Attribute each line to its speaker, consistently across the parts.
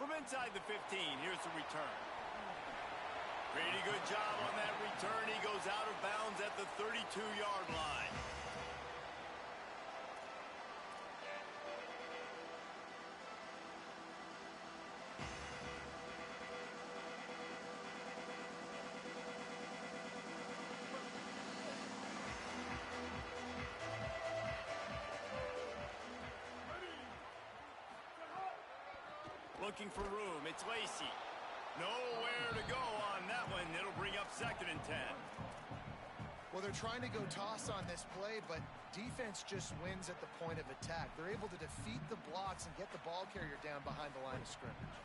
Speaker 1: From inside the 15, here's the return. Pretty good job on that return. He goes out of bounds at the 32-yard line. Looking for room. It's Lacy. Nowhere to go on that one. It'll bring up 2nd and 10.
Speaker 2: Well, they're trying to go toss on this play, but defense just wins at the point of attack. They're able to defeat the blocks and get the ball carrier down behind the line of scrimmage.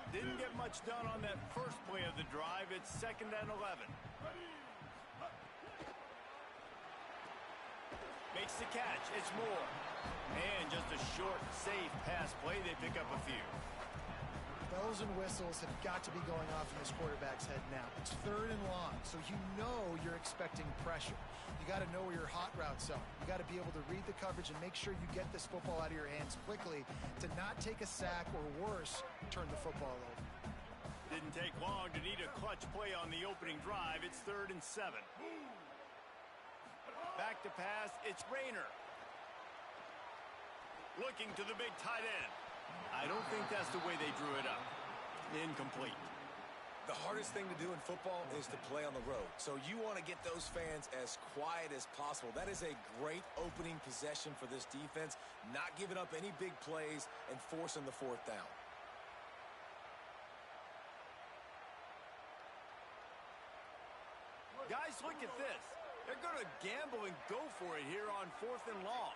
Speaker 1: Didn't get much done on that first play of the drive. It's 2nd and 11. Makes the catch. It's Moore. And just a short, safe pass play. They pick up a few.
Speaker 2: Bells and whistles have got to be going off in this quarterback's head now. It's 3rd and long, so you know you're expecting pressure. You got to know where your hot routes are. You got to be able to read the coverage and make sure you get this football out of your hands quickly to not take a sack or worse, turn the football over.
Speaker 1: Didn't take long to need a clutch play on the opening drive. It's 3rd and 7. Back to pass. It's Rayner. Looking to the big tight end. I don't think that's the way they drew it up. Incomplete.
Speaker 3: The hardest thing to do in football is to play on the road. So you want to get those fans as quiet as possible. That is a great opening possession for this defense. Not giving up any big plays and forcing the 4th down.
Speaker 1: Guys, look at this. They're going to gamble and go for it here on 4th and long.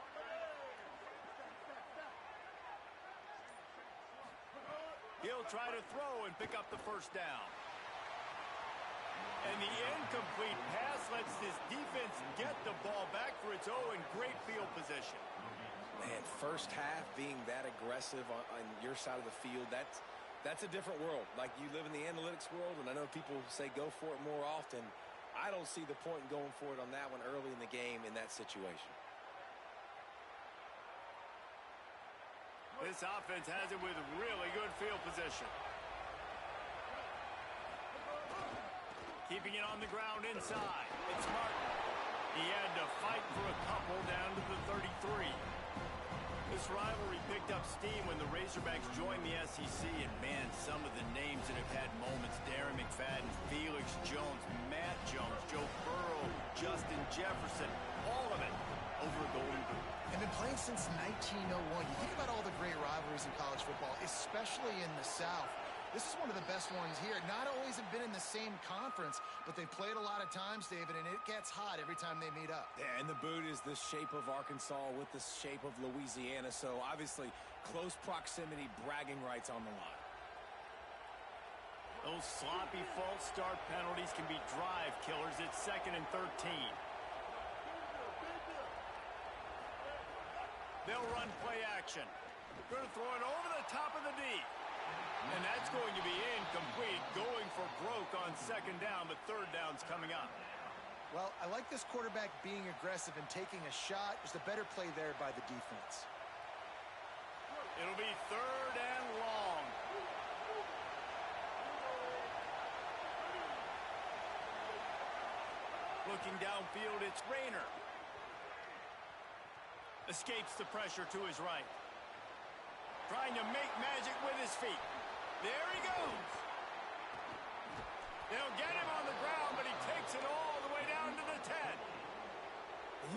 Speaker 1: He'll try to throw and pick up the 1st down. And the incomplete pass lets this defense get the ball back for its own. Great field position.
Speaker 3: Man, first half being that aggressive on your side of the field, that's a different world. Like, you live in the analytics world, and I know people say go for it more often. I don't see the point in going for it on that one early in the game in that situation.
Speaker 1: This offense has it with really good field position. Keeping it on the ground inside. It's Martin. He had to fight for a couple down to the 33. This rivalry picked up steam when the Razorbacks joined the SEC, and man, some of the names that have had moments: Darren McFadden, Felix Jones, Matt Jones, Joe Burrow, Justin Jefferson, all of it over a Golden Boot.
Speaker 2: And been playing since 1901. You think about all the great rivalries in college football, especially in the South. This is one of the best ones here. Not always have been in the same conference, but they've played a lot of times, David, and it gets hot every time they meet up.
Speaker 3: Yeah, and the boot is the shape of Arkansas with the shape of Louisiana, so obviously close proximity, bragging rights on the line.
Speaker 1: Those sloppy false start penalties can be drive killers. It's 2nd and 13. They'll run play action. Going to throw it over the top of the D. And that's going to be incomplete. Going for broke on 2nd down, but 3rd down's coming up.
Speaker 2: Well, I like this quarterback being aggressive and taking a shot. Just a better play there by the defense.
Speaker 1: It'll be 3rd and long. Looking downfield, it's Rayner. Escapes the pressure to his right. Trying to make magic with his feet. There he goes. They'll get him on the ground, but he takes it all the way down to the 10.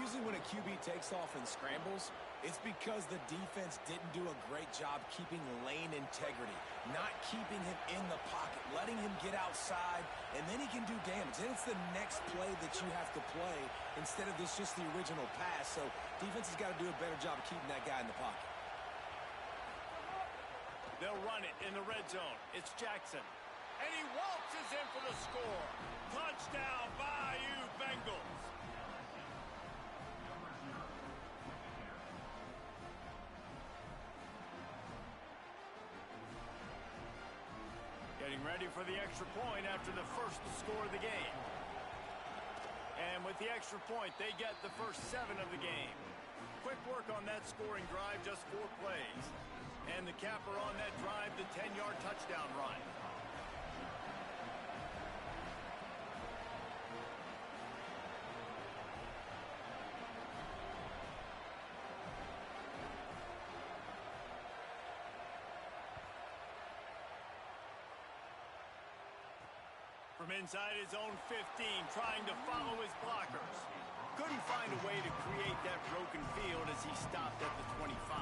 Speaker 3: Usually when a QB takes off and scrambles, it's because the defense didn't do a great job keeping lane integrity, not keeping him in the pocket, letting him get outside, and then he can do damage. Then it's the next play that you have to play instead of this just the original pass. So defense has got to do a better job of keeping that guy in the pocket.
Speaker 1: They'll run it in the red zone. It's Jackson. And he waltzes in for the score. Touchdown, Bayou Bengals. Getting ready for the extra point after the first score of the game. And with the extra point, they get the first 7 of the game. Quick work on that scoring drive, just 4 plays. And the capper on that drive, the 10 10-yard touchdown run. From inside his own 15, trying to follow his blockers. Couldn't find a way to create that broken field as he stopped at the 25.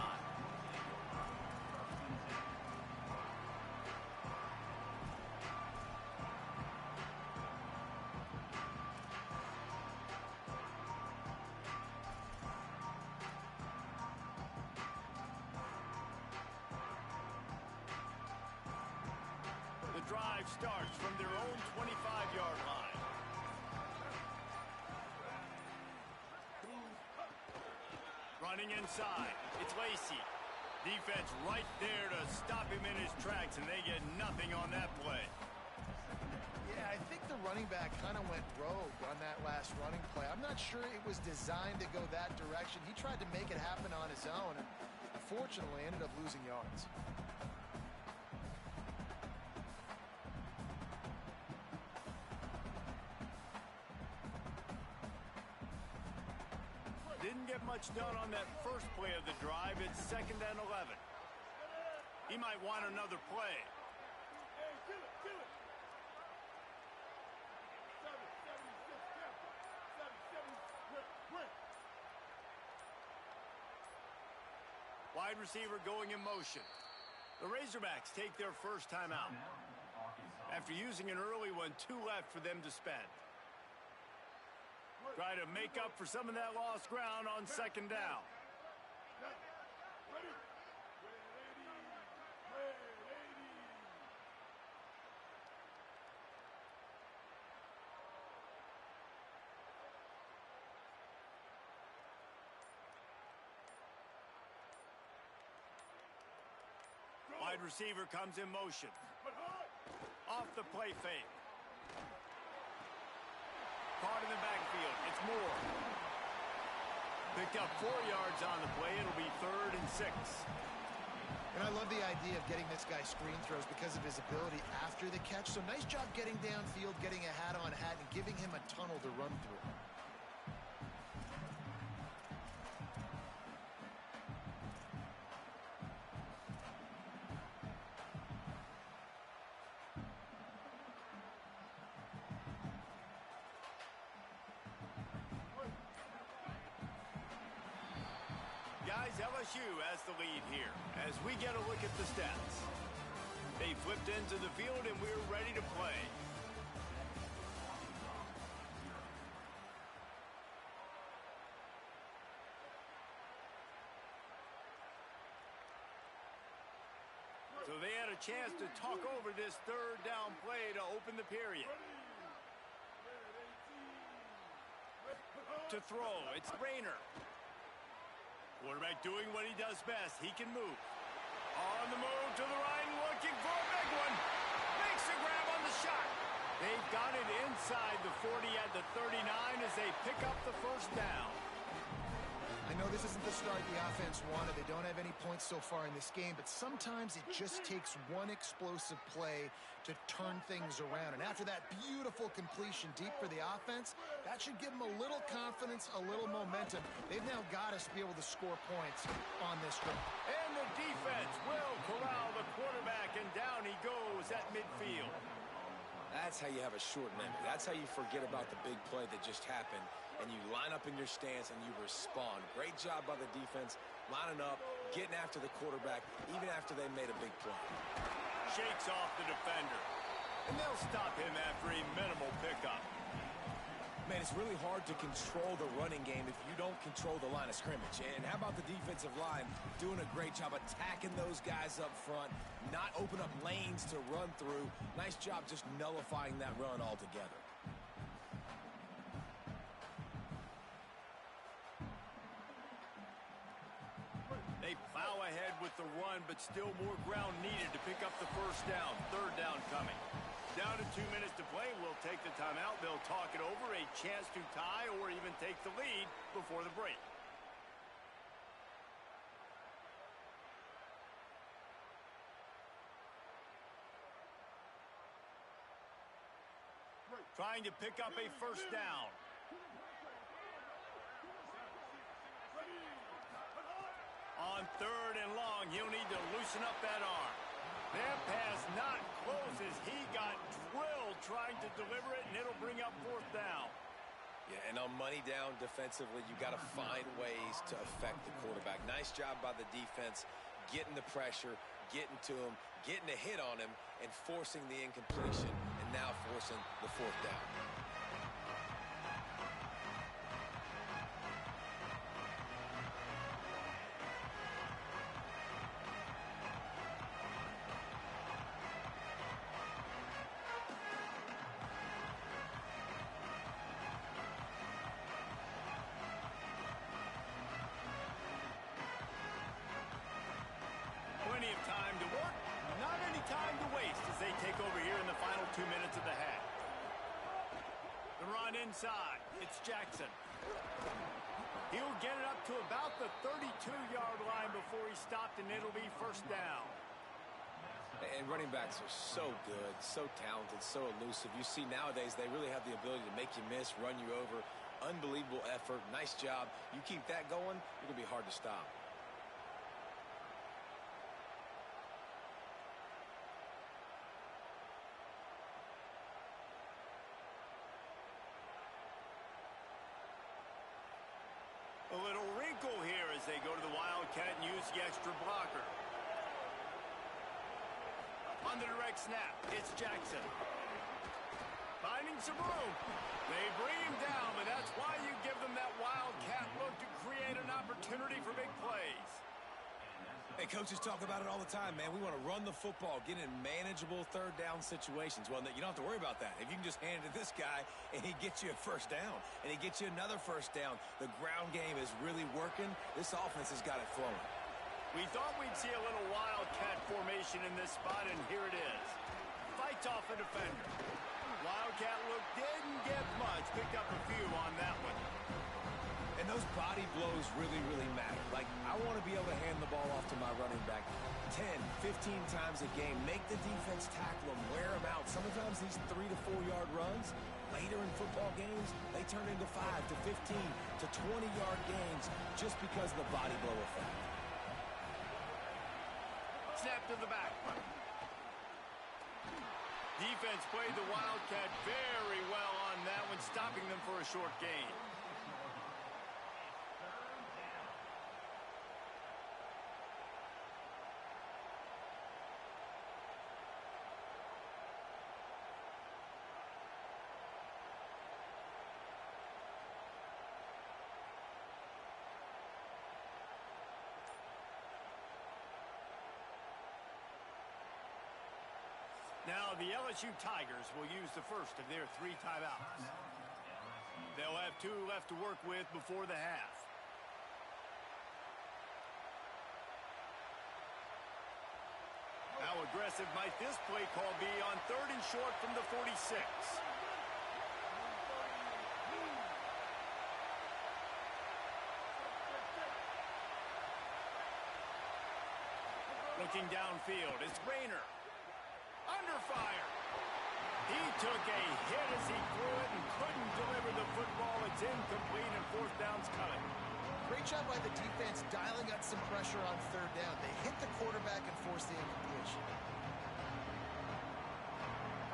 Speaker 1: The drive starts from their own 25-yard line. Running inside, it's Lacy. Defense right there to stop him in his tracks, and they get nothing on that play.
Speaker 2: Yeah, I think the running back kind of went rogue on that last running play. I'm not sure it was designed to go that direction. He tried to make it happen on his own, and unfortunately ended up losing yards.
Speaker 1: Didn't get much done on that first play of the drive. It's 2nd and 11. He might want another play. Wide receiver going in motion. The Razorbacks take their first time out. After using an early one, 2 left for them to spend. Try to make up for some of that lost ground on 2nd down. Wide receiver comes in motion. Off the play fake. Caught in the backfield. It's Moore. Picked up 4 yards on the play. It'll be 3rd and 6.
Speaker 2: And I love the idea of getting this guy screen throws because of his ability after the catch. So nice job getting downfield, getting a hat-on-hat, and giving him a tunnel to run through.
Speaker 1: Guys, LSU has the lead here as we get a look at the stats. They flipped into the field and we're ready to play. So they had a chance to talk over this 3rd down play to open the period. To throw, it's Rayner. Quarterback doing what he does best. He can move. On the move to the right, looking for a big one. Makes a grab on the shot. They've got it inside the 40 at the 39 as they pick up the first down.
Speaker 2: I know this isn't the start the offense wanted. They don't have any points so far in this game, but sometimes it just takes one explosive play to turn things around. And after that beautiful completion deep for the offense, that should give them a little confidence, a little momentum. They've now got us to be able to score points on this drive.
Speaker 1: And the defense will corral the quarterback, and down he goes at midfield.
Speaker 3: That's how you have a short memory. That's how you forget about the big play that just happened, and you line up in your stance and you respond. Great job by the defense, lining up, getting after the quarterback, even after they made a big play.
Speaker 1: Shakes off the defender, and they'll stop him after a minimal pickup.
Speaker 3: Man, it's really hard to control the running game if you don't control the line of scrimmage. And how about the defensive line doing a great job attacking those guys up front, not open up lanes to run through. Nice job just nullifying that run altogether.
Speaker 1: They plow ahead with the run, but still more ground needed to pick up the first down. 3rd down coming. Down to 2 minutes to play. We'll take the timeout. They'll talk it over. A chance to tie or even take the lead before the break. Trying to pick up a first down. On 3rd and long, he'll need to loosen up that arm. That pass not close as he got drilled trying to deliver it, and it'll bring up 4th down.
Speaker 3: Yeah, and on money down defensively, you got to find ways to affect the quarterback. Nice job by the defense, getting the pressure, getting to him, getting a hit on him, and forcing the incompletion, and now forcing the 4th down.
Speaker 1: Plenty of time to work, not any time to waste as they take over here in the final 2 minutes of the half. The run inside, it's Jackson. He'll get it up to about the 32-yard line before he's stopped, and it'll be 1st down.
Speaker 3: And running backs are so good, so talented, so elusive. You see nowadays they really have the ability to make you miss, run you over. Unbelievable effort, nice job. You keep that going, you're going to be hard to stop.
Speaker 1: A little wrinkle here as they go to the Wildcat and use the extra blocker. On the direct snap, it's Jackson. Finding some room. They bring him down, but that's why you give them that Wildcat look to create an opportunity for big plays.
Speaker 3: Hey, coaches talk about it all the time, man. We want to run the football, get in manageable 3rd down situations. Well, you don't have to worry about that. If you can just hand it to this guy, and he gets you a 1st down, and he gets you another 1st down, the ground game is really working. This offense has got it flowing.
Speaker 1: We thought we'd see a little Wildcat formation in this spot, and here it is. Fights off a defender. Wildcat look didn't get much. Picked up a few on that one.
Speaker 3: And those body blows really, really matter. Like, I want to be able to hand the ball off to my running back 10, 15 times a game. Make the defense tackle them, wear them out. Sometimes these 3 to 4 yard runs, later in football games, they turn into 5 to 15 to 20-yard gains just because of the body blow effect.
Speaker 1: Snap to the back. Defense played the Wildcat very well on that one, stopping them for a short gain. Now, the LSU Tigers will use the first of their 3 timeouts. They'll have 2 left to work with before the half. How aggressive might this play call be on 3rd and short from the 46? Looking downfield, it's Rayner. Under fire. He took a hit as he threw it and couldn't deliver the football. It's incomplete and 4th down's coming.
Speaker 2: Great job by the defense dialing up some pressure on 3rd down. They hit the quarterback and forced the incompletion.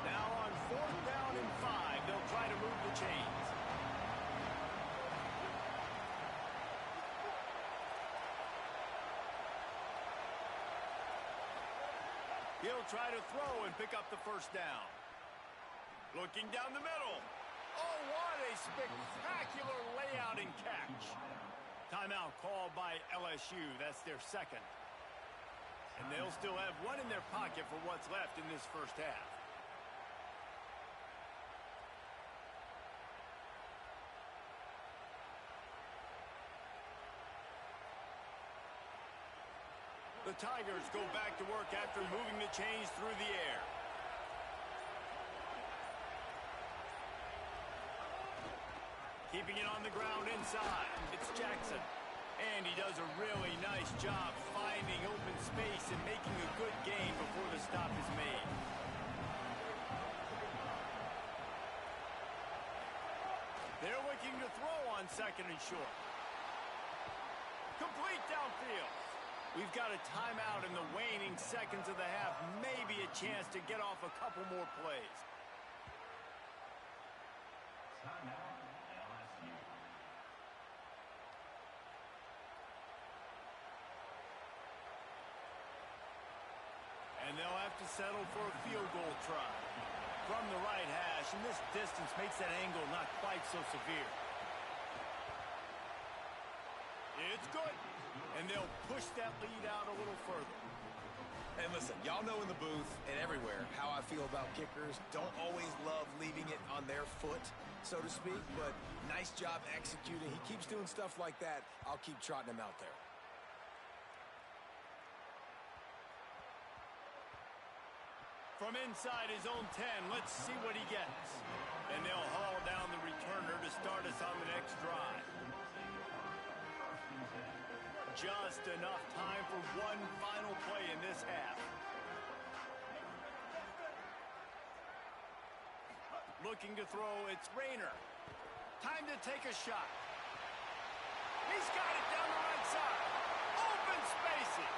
Speaker 1: Now on 4th down and 5, they'll try to move the chains. He'll try to throw and pick up the 1st down. Looking down the middle. Oh, what a spectacular layout and catch. Timeout called by LSU. That's their 2nd. And they'll still have 1 in their pocket for what's left in this 1st half. The Tigers go back to work after moving the chains through the air. Keeping it on the ground inside. It's Jackson. And he does a really nice job finding open space and making a good gain before the stop is made. second and short. Complete downfield. We've got a timeout in the waning seconds of the half. Maybe a chance to get off a couple more plays. And they'll have to settle for a field goal try from the right hash, and this distance makes that angle not quite so severe. It's good, and they'll push that lead out a little further.
Speaker 3: And listen, y'all know in the booth and everywhere how I feel about kickers. Don't always love leaving it on their foot, so to speak, but nice job executing. He keeps doing stuff like that. I'll keep trotting him out there.
Speaker 1: From inside his own 10, let's see what he gets. And they'll haul down the returner to start us on the next drive. Just enough time for one final play in this half. Looking to throw, it's Rayner. Time to take a shot. He's got it down the right side. Open spaces.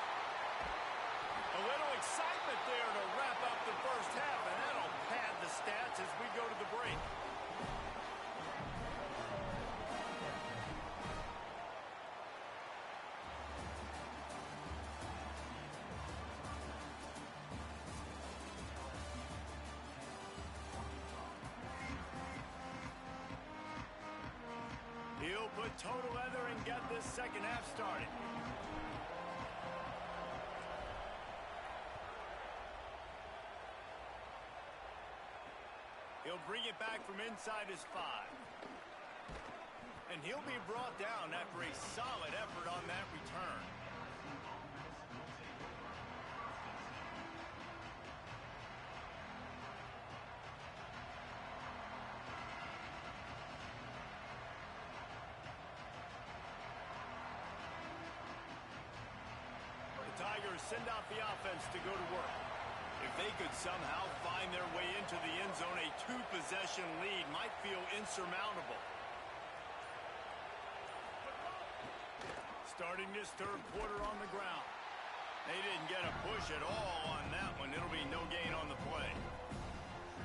Speaker 1: A little excitement there to wrap up the first half, and that'll pad the stats as we go to the break. He'll put total leather and get this second half started. He'll bring it back from inside his 5. And he'll be brought down after a solid effort on that return. The Tigers send out the offense to go to work. If they could somehow find their way into the end zone, a 2-possession lead might feel insurmountable. Starting this third quarter on the ground. They didn't get a push at all on that one. It'll be no gain on the play.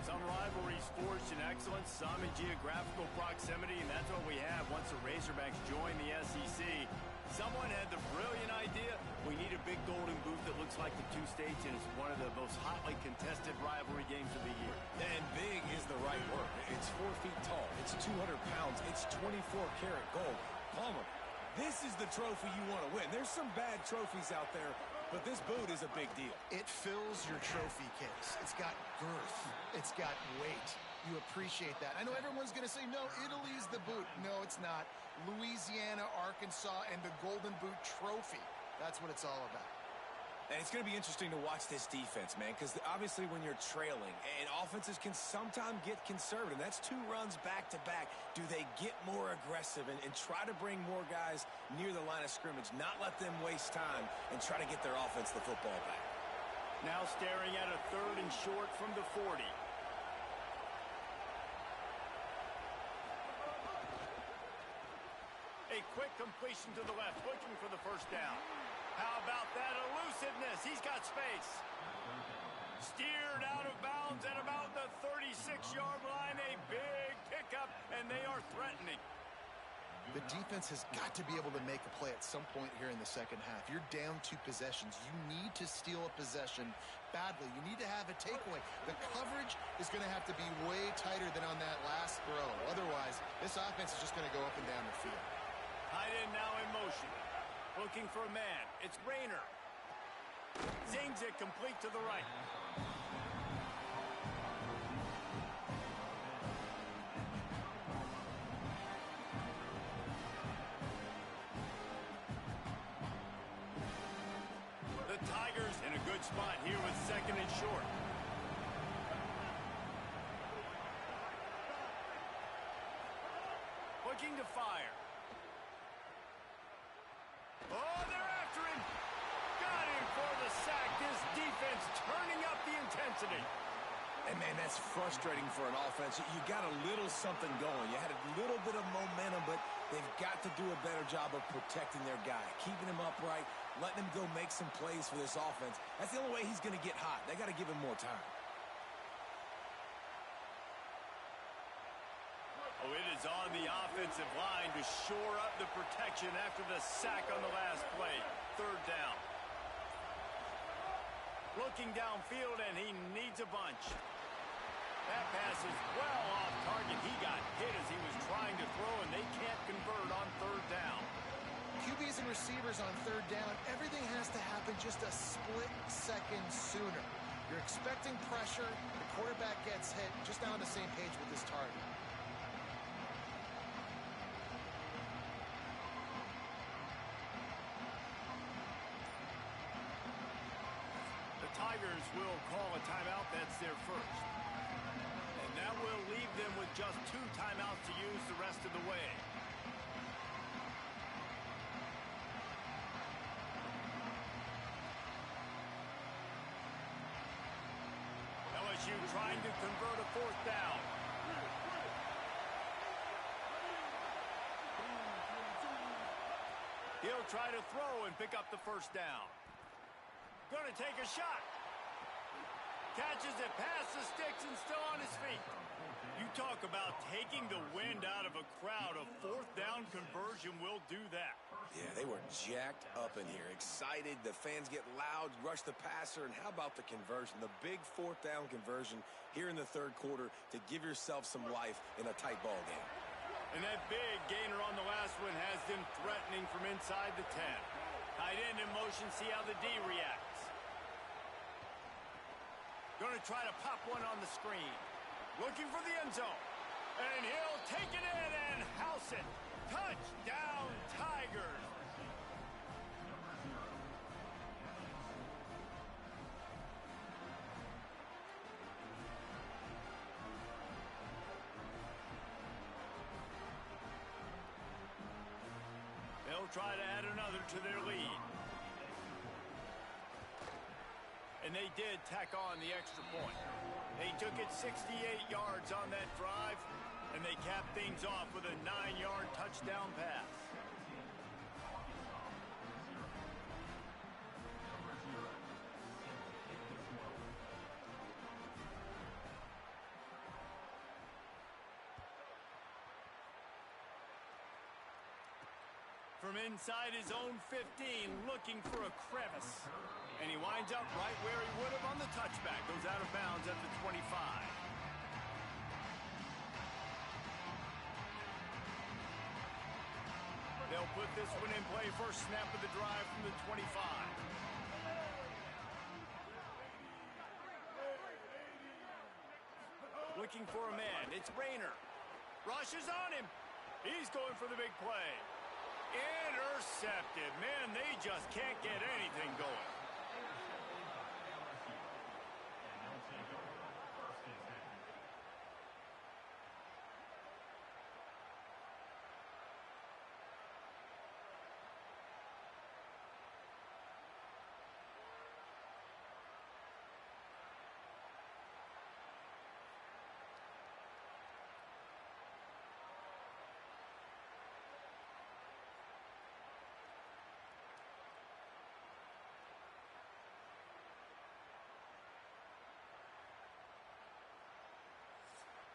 Speaker 1: Some rivalries forged in excellence, some in geographical proximity, and that's what we have once the Razorbacks join the SEC. Someone had the brilliant idea, we need a big golden boot that looks like the two states, and it's one of the most hotly contested rivalry games of the year.
Speaker 3: And big is the right word. It's 4 feet tall. It's 200 pounds. It's 24-karat gold. Palmer, this is the trophy you want to win. There's some bad trophies out there, but this boot is a big deal.
Speaker 2: It fills your trophy case. It's got girth. It's got weight. You appreciate that. I know everyone's going to say, no, Italy's the boot. No, it's not. Louisiana, Arkansas, and the Golden Boot Trophy. That's what it's all about.
Speaker 3: And it's going to be interesting to watch this defense, man, because obviously when you're trailing, and offenses can sometimes get conservative. That's 2 runs back-to-back. Do they get more aggressive and try to bring more guys near the line of scrimmage, not let them waste time, and try to get their offense the football back?
Speaker 1: Now staring at a 3rd and short from the 40. A quick completion to the left, looking for the first down. How about that elusiveness? He's got space. Steered out of bounds at about the 36-yard line. A big pickup, and they are threatening.
Speaker 2: The defense has got to be able to make a play at some point here in the second half. You're down 2 possessions. You need to steal a possession badly. You need to have a takeaway. The coverage is going to have to be way tighter than on that last throw. Otherwise, this offense is just going to go up and down the field.
Speaker 1: Tight end now in motion. Looking for a man. It's Rayner. Zings it complete to the right. The Tigers in a good spot here with 2nd and short. Looking to fire. Oh, they're after him. Got him for the sack. This defense turning up the intensity.
Speaker 3: And, man, that's frustrating for an offense. You got a little something going. You had a little bit of momentum, but They've got to do a better job of protecting their guy, keeping him upright, letting him go make some plays for this offense. That's the only way he's going to get hot. They got to give him more time.
Speaker 1: Oh, it is on the offensive line to shore up the protection after the sack on the last play. Third down. Looking downfield, and he needs a bunch. That pass is well off target. He got hit as he was trying to throw, and they can't convert on third down.
Speaker 2: QBs and receivers on third down, everything has to happen just a split second sooner. You're expecting pressure. The quarterback gets hit. Just not on the same page with this target.
Speaker 1: Tigers will call a timeout. That's their first. And that will leave them with just 2 timeouts to use the rest of the way. LSU trying to convert a 4th down. He'll try to throw and pick up the 1st down. Going to take a shot. Catches it past the sticks and still on his feet. You talk about taking the wind out of a crowd. A 4th down conversion will do that.
Speaker 3: Yeah, they were jacked up in here. Excited. The fans get loud, rush the passer. And how about the conversion? The big 4th down conversion here in the 3rd quarter to give yourself some life in a tight ball game.
Speaker 1: And that big gainer on the last one has them threatening from inside the 10. Tight end in motion, see how the D reacts. Going to try to pop one on the screen. Looking for the end zone. And he'll take it in and house it. Touchdown, Tigers. They'll try to add another to their lead. And they did tack on the extra point. They took it 68 yards on that drive, and they capped things off with a 9-yard touchdown pass. From inside his own 15, looking for a crevice. And he winds up right where he would have on the touchback. Goes out of bounds at the 25. They'll put this one in play. First snap of the drive from the 25. Looking for a man. It's Rayner. Rushes on him. He's going for the big play. Intercepted. Man, they just can't get anything going.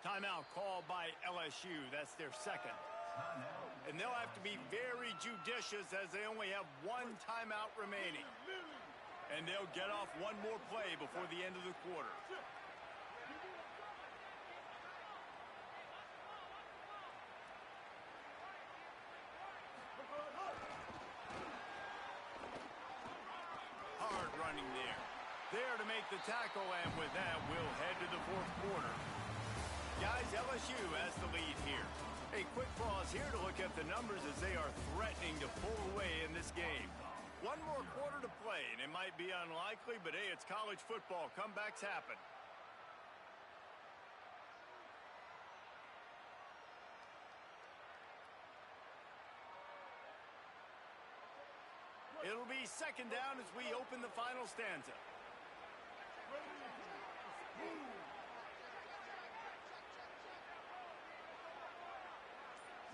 Speaker 1: Timeout called by LSU. That's their second. And they'll have to be very judicious as they only have 1 timeout remaining. And they'll get off one more play before the end of the quarter. Hard running there. There to make the tackle, and with that, we'll head to the 4th quarter. Guys, LSU has the lead here. A quick pause here to look at the numbers as they are threatening to pull away in this game. One more quarter to play, and it might be unlikely, but hey, it's college football. Comebacks happen. It'll be 2nd down as we open the final stanza.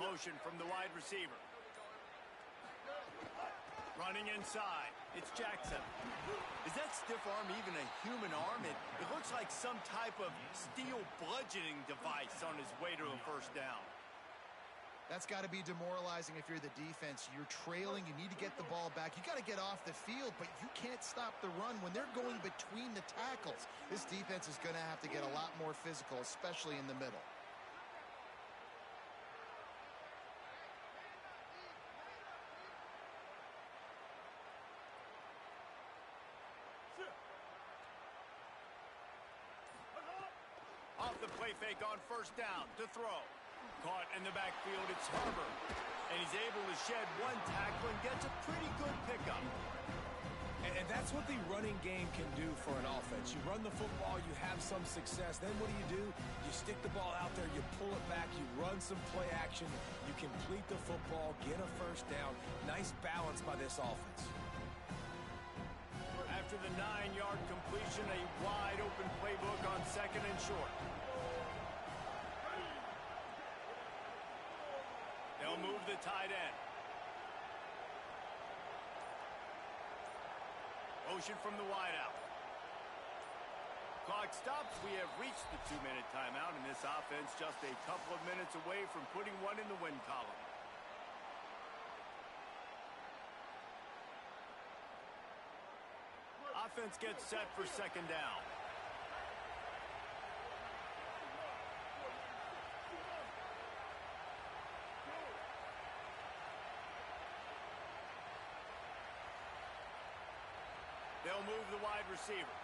Speaker 1: motion from the wide receiver. Running inside. It's Jackson. Is that stiff arm even a human arm? It looks like some type of steel bludgeoning device on his way to a first down.
Speaker 2: That's got to be demoralizing if you're the defense. You're trailing. You need to get the ball back. You got to get off the field, but you can't stop the run when they're going between the tackles. This defense is going to have to get a lot more physical, especially in the middle.
Speaker 1: Off the play fake on first down to throw. Caught in the backfield, it's Harbor. And he's able to shed one tackle and gets a pretty good pickup.
Speaker 3: And that's what the running game can do for an offense. You run the football, you have some success. Then what do? You stick the ball out there, you pull it back, you run some play action, you complete the football, get a first down. Nice balance by this offense.
Speaker 1: After the 9-yard completion, a wide-open playbook on second and short. They'll move the tight end. Motion from the wideout. Clock stops. We have reached the 2-minute timeout, and this offense just a couple of minutes away from putting one in the win column. Offense gets set for second down. They'll move the wide receiver.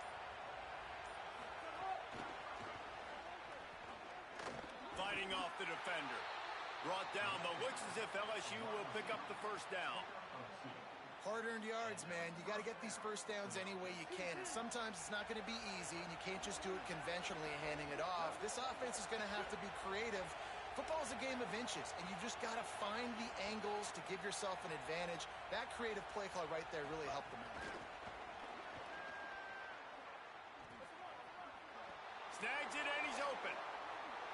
Speaker 1: Fighting off the defender. Brought down, but looks as if LSU will pick up the first down.
Speaker 2: Hard-earned yards, man. You got to get these first downs any way you can. And sometimes it's not going to be easy, and you can't just do it conventionally handing it off. This offense is going to have to be creative. Football's a game of inches, and you just got to find the angles to give yourself an advantage. That creative play call right there really helped them out.
Speaker 1: Snags it, and he's open.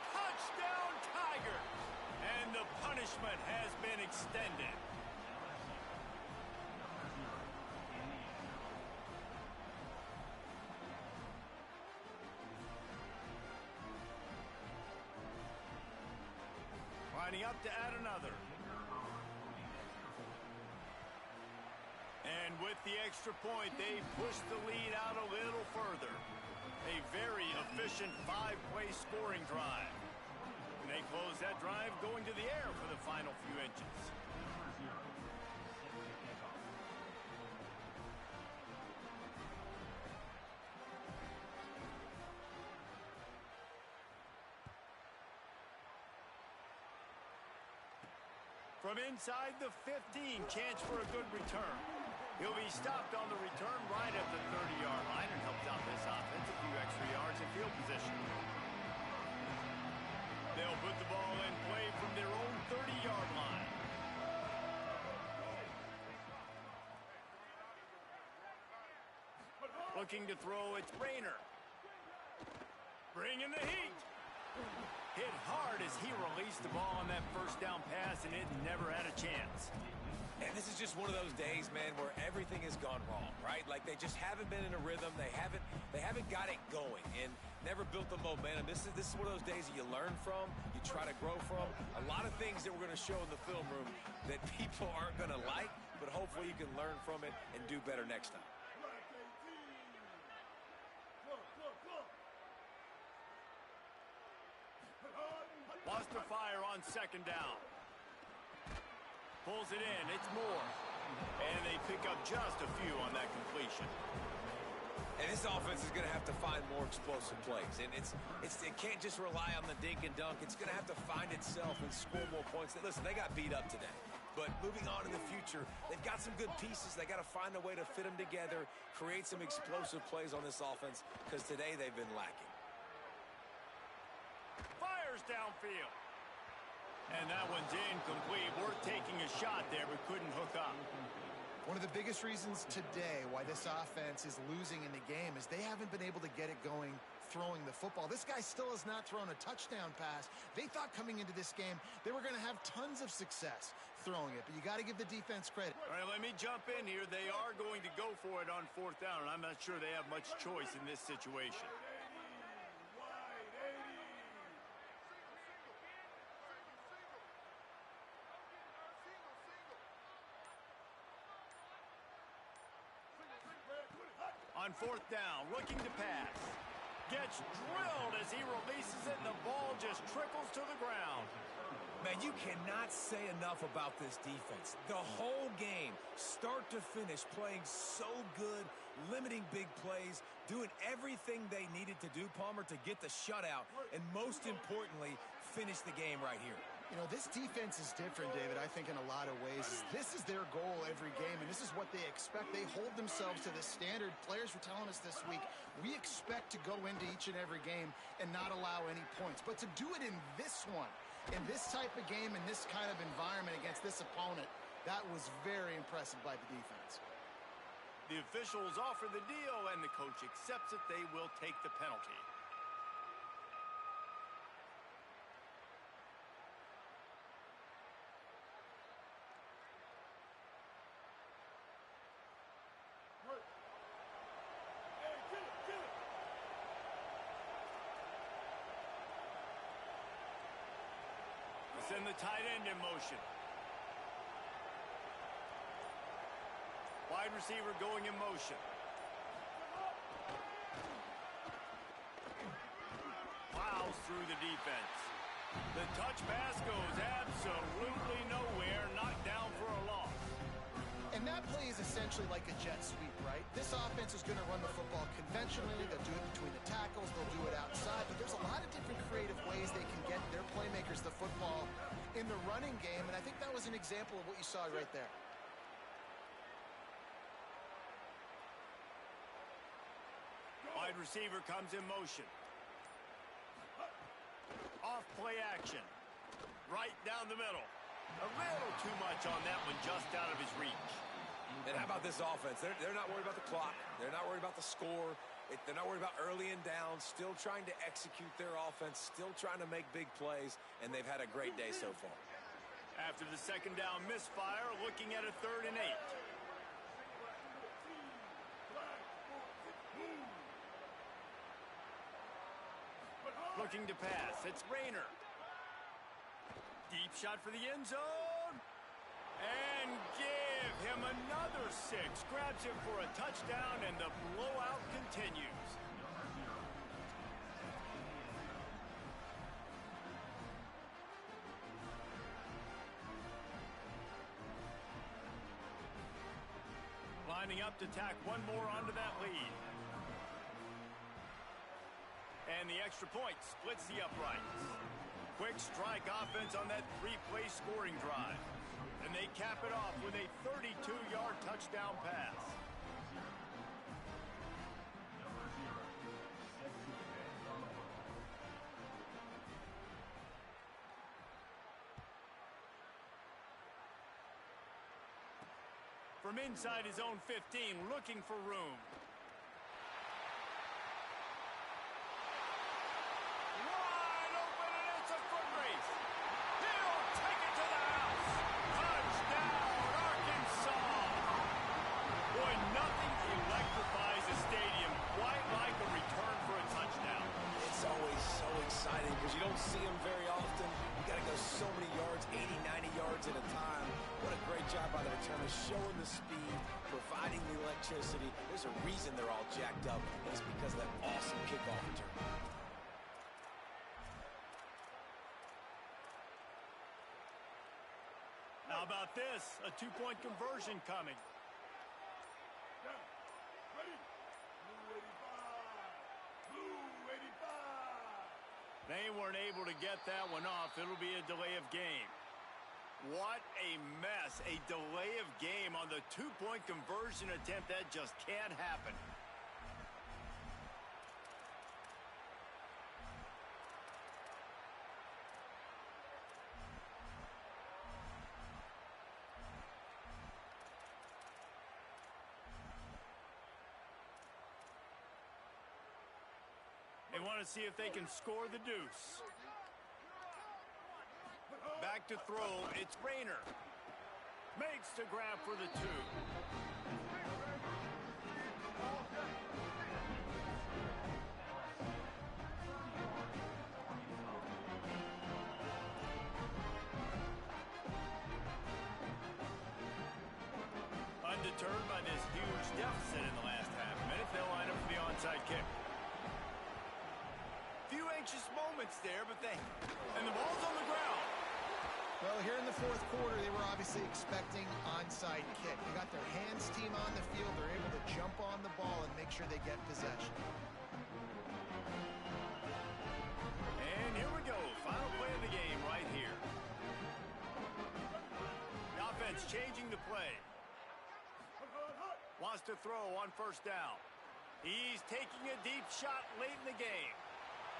Speaker 1: Touchdown, Tiger! And the punishment has been extended. Lining up to add another. And with the extra point, they push the lead out a little further. A very efficient 5-play scoring drive. And they close that drive going to the air for the final few inches. From inside the 15, chance for a good return. He'll be stopped on the return right at the 30-yard line and helps out this offense a few extra yards in field position. They'll put the ball in play from their own 30-yard line. Looking to throw, it's Rayner. Bringing the heat. Hit hard as he released the ball on that first down pass, and it never had a chance.
Speaker 3: And this is just one of those days, man, where everything has gone wrong, right? Like they just haven't been in a rhythm. They haven't got it going and never built the momentum. This is one of those days that you learn from, you try to grow from. A lot of things that we're going to show in the film room that people aren't going to like, but hopefully you can learn from it and do better next time.
Speaker 1: Lost to fire on second down. Pulls it in. It's Moore. And they pick up just a few on that completion.
Speaker 3: And this offense is going to have to find more explosive plays. And it can't just rely on the dink and dunk. It's going to have to find itself and score more points. Listen, they got beat up today. But moving on in the future, they've got some good pieces. They got to find a way to fit them together, create some explosive plays on this offense, because today they've been lacking.
Speaker 1: Fires downfield. And that one's incomplete. Worth taking a shot there, but couldn't hook up.
Speaker 2: One of the biggest reasons today why this offense is losing in the game is they haven't been able to get it going throwing the football. This guy still has not thrown a touchdown pass. They thought coming into this game they were going to have tons of success throwing it, but you got to give the defense credit.
Speaker 1: All right, let me jump in here. They are going to go for it on 4th down, and I'm not sure they have much choice in this situation. On 4th down, looking to pass. Gets drilled as he releases it, and the ball just trickles to the ground.
Speaker 3: Man, you cannot say enough about this defense. The whole game, start to finish, playing so good, limiting big plays, doing everything they needed to do, Palmer, to get the shutout, and most importantly, finish the game right here.
Speaker 2: You know, this defense is different, David, I think in a lot of ways. This is their goal every game, and this is what they expect. They hold themselves to this standard. Players were telling us this week, we expect to go into each and every game and not allow any points. But to do it in this one, in this type of game, in this kind of environment against this opponent, that was very impressive by the defense.
Speaker 1: The officials offer the deal, and the coach accepts it. They will take the penalty. Send the tight end in motion. Wide receiver going in motion. Plows through the defense. The touch pass goes absolutely nowhere, knocked down for a loss.
Speaker 2: And that play is essentially like a jet sweep, right? This offense is going to run the football conventionally. They'll do it between the tackles. They'll do it outside. But there's a lot of different creative ways they can get their playmakers the football in the running game. And I think that was an example of what you saw right there.
Speaker 1: Wide receiver comes in motion. Off play action. Right down the middle. A little too much on that one, just out of his reach.
Speaker 3: And how about this offense? They're not worried about the clock. They're not worried about the score. They're not worried about early and down. Still trying to execute their offense. Still trying to make big plays. And they've had a great day so far.
Speaker 1: After the 2nd down misfire, looking at a 3rd and 8. Looking to pass. It's Rayner. Deep shot for the end zone. And give him another 6. Grabs him for a touchdown, and the blowout continues. Lining up to tack one more onto that lead. And the extra point splits the uprights. Quick strike offense on that 3-play scoring drive. And they cap it off with a 32-yard touchdown pass. From inside his own 15, looking for room. Wide open, and it's a foot race. He'll take it to the house. Touchdown, Arkansas. Boy, nothing electrifies a stadium quite like a return for a touchdown.
Speaker 3: It's always so exciting because you don't see them very often. You got to go so many yards, 80, 90 yards at a time. What a great job by the returners, showing the speed, providing the electricity. There's a reason they're all jacked up, and it's because of that awesome kickoff return.
Speaker 1: How about this? A 2-point conversion coming. They weren't able to get that one off. It'll be a delay of game. What a mess. A delay of game on the 2-point conversion attempt. That just can't happen. They want to see if they can score the deuce. Back to throw. It's Rayner. Makes the grab for the 2. Undeterred by this huge deficit in the last half minute, they'll line up for the onside kick. Few anxious moments there, but and the ball's on the ground.
Speaker 2: Well, here in the fourth quarter, they were obviously expecting onside kick. They got their hands team on the field. They're able to jump on the ball and make sure they get possession.
Speaker 1: And here we go. Final play of the game right here. The offense changing the play. Wants to throw on first down. He's taking a deep shot late in the game.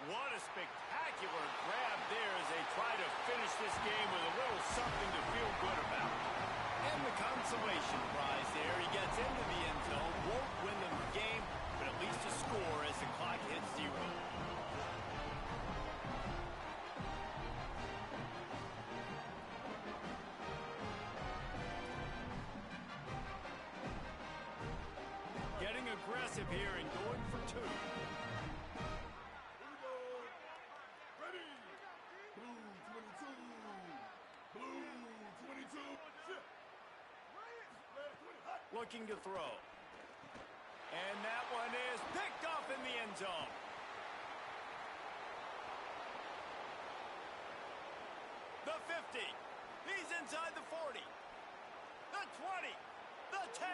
Speaker 1: What a spectacular grab there as they try to finish this game with a little something to feel good about. And the consolation prize there. He gets into the end zone, won't win them the game, but at least a score as the clock hits 0. Getting aggressive here and going for 2. Looking to throw. And that one is picked off in the end zone. The 50. He's inside the 40. The 20. The 10.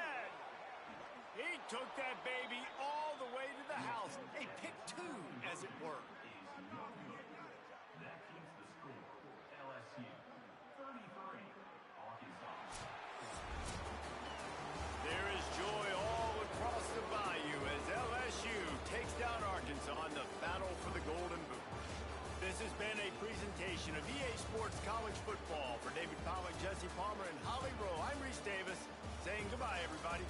Speaker 1: He took that baby all the way to the house. A pick 2, as it were.
Speaker 4: That keeps the score. LSU 33, Arkansas.
Speaker 1: There is joy all across the bayou as LSU takes down Arkansas in the battle for the Golden Boot. This has been a presentation of EA Sports College Football. For David Pollack, Jesse Palmer, and Holly Rowe, I'm Reese Davis saying goodbye, everybody.